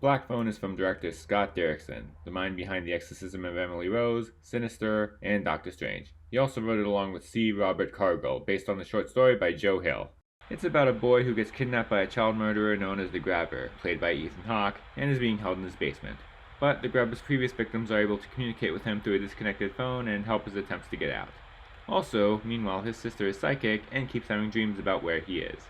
Black Phone is from director Scott Derrickson, the mind behind The Exorcism of Emily Rose, Sinister, and Doctor Strange. He also wrote it along with C. Robert Cargill, based on the short story by Joe Hill. It's about a boy who gets kidnapped by a child murderer known as the Grabber, played by Ethan Hawke, and is being held in his basement. But the Grabber's previous victims are able to communicate with him through a disconnected phone and help his attempts to get out. Also, meanwhile, his sister is psychic and keeps having dreams about where he is.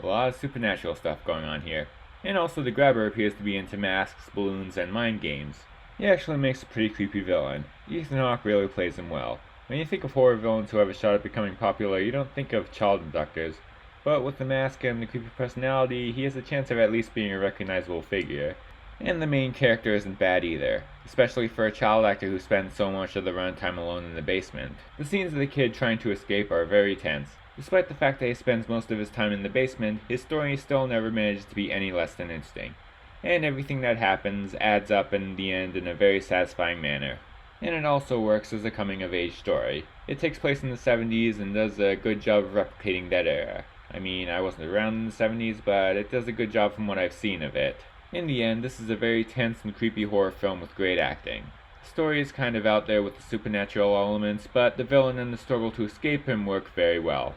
A lot of supernatural stuff going on here. And also the Grabber appears to be into masks, balloons, and mind games. He actually makes a pretty creepy villain. Ethan Hawke really plays him well. When you think of horror villains who have a shot at becoming popular, you don't think of child abductors. But with the mask and the creepy personality, he has a chance of at least being a recognizable figure. And the main character isn't bad either, especially for a child actor who spends so much of the runtime alone in the basement. The scenes of the kid trying to escape are very tense. Despite the fact that he spends most of his time in the basement, his story still never manages to be any less than interesting. And everything that happens adds up in the end in a very satisfying manner. And it also works as a coming-of-age story. It takes place in the 70s and does a good job of replicating that era. I mean, I wasn't around in the 70s, but it does a good job from what I've seen of it. In the end, this is a very tense and creepy horror film with great acting. The story is kind of out there with the supernatural elements, but the villain and the struggle to escape him work very well.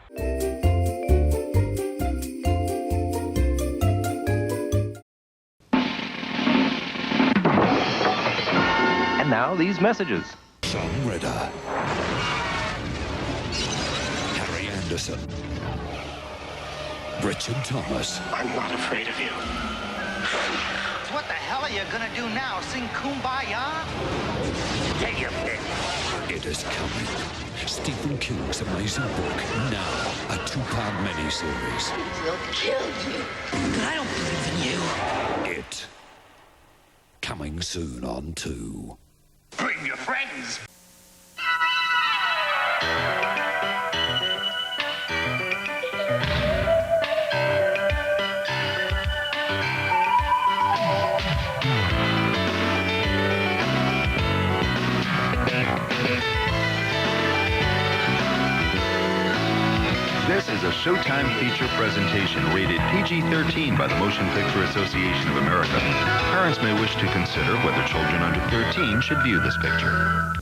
And now these messages. John Ritter, Harry Anderson, Richard Thomas. I'm not afraid of you. What the hell are you gonna do now? Sing Kumbaya? Take your pick. It is coming. Stephen King's amazing book, now a 2-part miniseries. They'll kill you. But I don't believe in you. It. Coming soon on 2. Bring your friends. This is a Showtime feature presentation rated PG-13 by the Motion Picture Association of America. Parents may wish to consider whether children under 13 should view this picture.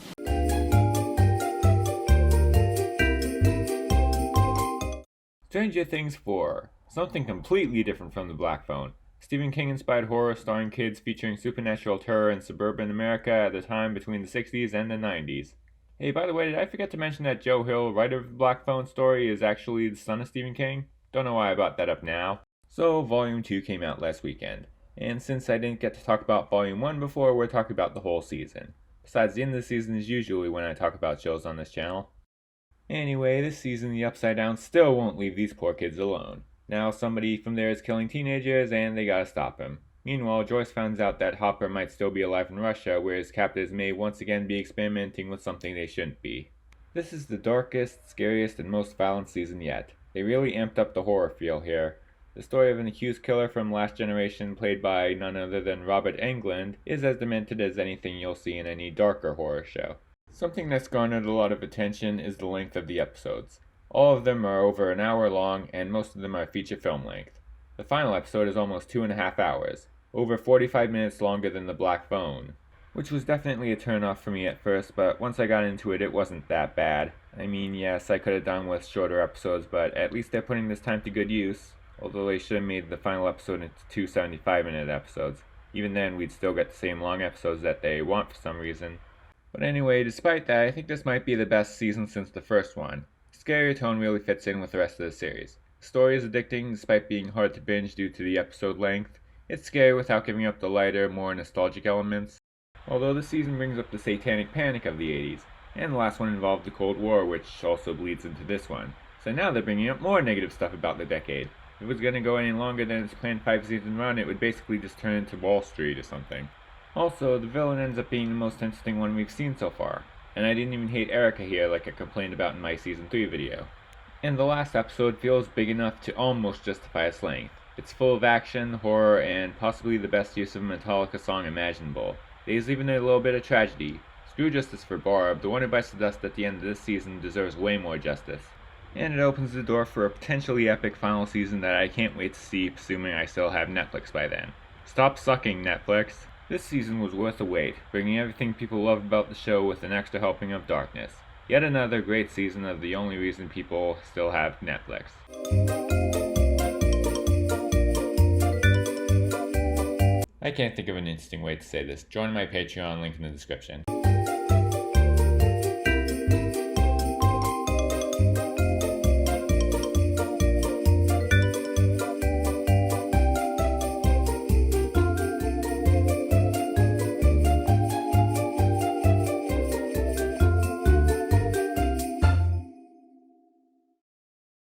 Stranger Things 4. Something completely different from the Black Phone. Stephen King-inspired horror starring kids featuring supernatural terror in suburban America at the time between the 60s and the 90s. Hey, by the way, did I forget to mention that Joe Hill, writer of the Black Phone story, is actually the son of Stephen King? Don't know why I brought that up now. So, Volume 2 came out last weekend. And since I didn't get to talk about Volume 1 before, we're talking about the whole season. Besides, the end of the season is usually when I talk about shows on this channel. Anyway, this season the Upside Down still won't leave these poor kids alone. Now somebody from there is killing teenagers and they gotta stop him. Meanwhile, Joyce finds out that Hopper might still be alive in Russia, where his captors may once again be experimenting with something they shouldn't be. This is the darkest, scariest, and most violent season yet. They really amped up the horror feel here. The story of an accused killer from Last Generation, played by none other than Robert Englund, is as demented as anything you'll see in any darker horror show. Something that's garnered a lot of attention is the length of the episodes. All of them are over an hour long, and most of them are feature film length. The final episode is almost 2.5 hours, over 45 minutes longer than the Black Phone, which was definitely a turn-off for me at first, but once I got into it, it wasn't that bad. I mean, yes, I could have done with shorter episodes, but at least they're putting this time to good use, although they should have made the final episode into 2 75-minute episodes. Even then, we'd still get the same long episodes that they want for some reason. But anyway, despite that, I think this might be the best season since the first one. The scarier tone really fits in with the rest of the series. The story is addicting despite being hard to binge due to the episode length. It's scary without giving up the lighter, more nostalgic elements. Although this season brings up the satanic panic of the 80s, and the last one involved the Cold War, which also bleeds into this one. So now they're bringing up more negative stuff about the decade. If it was going to go any longer than its planned 5-season run, it would basically just turn into Wall Street or something. Also, the villain ends up being the most interesting one we've seen so far, and I didn't even hate Erica here like I complained about in my Season 3 video. And the last episode feels big enough to almost justify its length. It's full of action, horror, and possibly the best use of a Metallica song imaginable. There's even a little bit of tragedy. Screw justice for Barb, the one who bites the dust at the end of this season deserves way more justice. And it opens the door for a potentially epic final season that I can't wait to see, assuming I still have Netflix by then. Stop sucking, Netflix. This season was worth the wait, bringing everything people loved about the show with an extra helping of darkness. Yet another great season of the only reason people still have Netflix. I can't think of an interesting way to say this. Join my Patreon, link in the description.